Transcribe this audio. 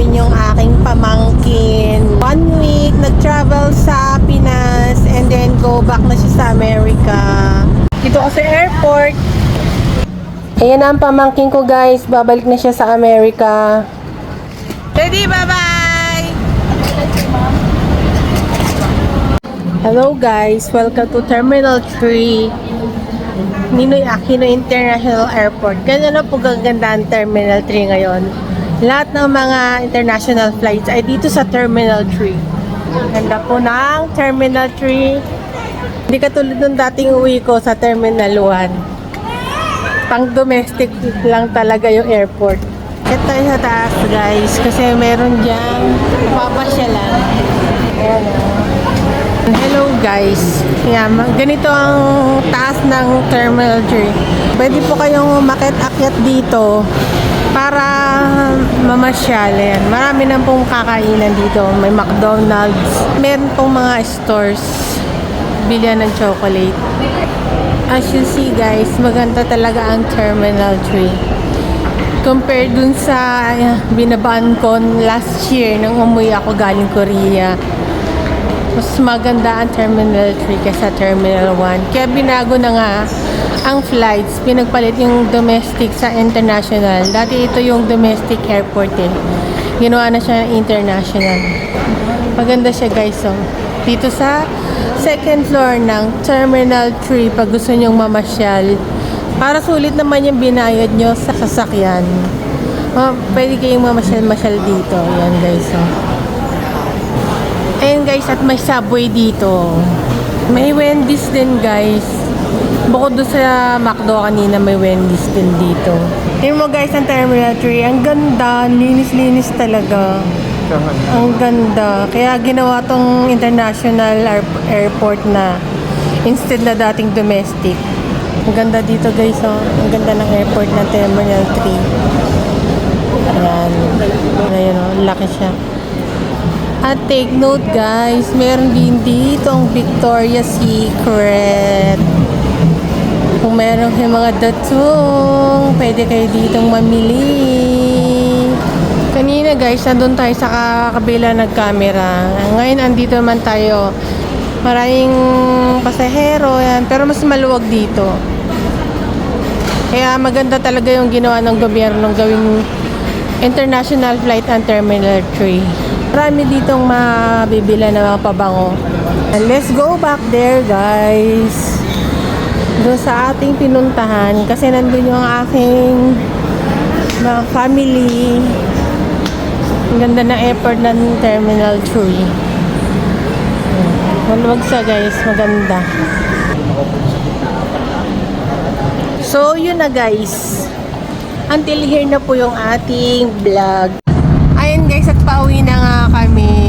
namin yung aking pamangkin. 1 week, nag-travel sa Pinas and then go back na siya sa America. Dito ako sa airport. Ayan ang pamangkin ko guys, babalik na siya sa America. Ready, bye-bye! Hello guys, welcome to Terminal 3 Ninoy Aquino International Airport. Ganyan na po gaganda ang Terminal 3 ngayon. Lahat ng mga international flights ay dito sa Terminal 3. Ganda po ng Terminal 3. Hindi katulad ng dating uwi ko sa Terminal 1. Pang domestic lang talaga yung airport. Ito tayo sa taas guys, kasi meron dyan napapasyalan. Ayan o. Hello guys. Yeah, ganito ang taas ng Terminal 3. Pwede po kayong umakyat-akyat dito para mamasyal. Yan. Marami nang pong kakainan dito. May McDonald's. Meron pong mga stores. Bilhan ng chocolate. As you see guys, maganda talaga ang Terminal 3. Compared dun sa binabaan ko last year nang umuwi ako galing Korea. Mas maganda ang Terminal 3 kaysa Terminal 1. Kaya binago na nga ang flights. Pinagpalit yung domestic sa international. Dati ito yung domestic airport eh. Ginawa na siya ng international. Maganda siya guys. So, dito sa second floor ng Terminal 3 pag gusto nyong mamasyal. Para sulit naman yung binayad nyo sa sasakyan. Pwede kayong mamasyal-masyal dito. Yan guys. So. Ayan guys, at may Subway dito. May Wendy's din guys. Bukod doon sa McDo kanina, may Wendy's din dito. Tingnan mo guys ang Terminal 3. Ang ganda, linis-linis talaga. Ang ganda. Kaya ginawa tong international airport na instead na dating domestic. Ang ganda dito guys. Oh. Ang ganda ng airport ng Terminal 3. Ayan. Ayan o, laki siya. At take note guys, meron din dito ang Victoria's Secret. Kung meron kayong mga datong, pwede kayo ditong mamili. Kanina guys, nandun tayo sa kabila nag-camera. Ngayon andito naman tayo. Maraming pasahero yan, pero mas maluwag dito. Kaya maganda talaga yung ginawa ng gobyerno gawing international flight ang Terminal 3. Marami ditong mabibila na mga pabango. And let's go back there guys. Doon sa ating pinuntahan. Kasi nandun yung aking mga family. Ang ganda ng airport ng Terminal 3. Maluwag siya guys. Maganda. So yun na guys. Until here na po yung ating vlog. Ayun guys, at pauwi na nga kami.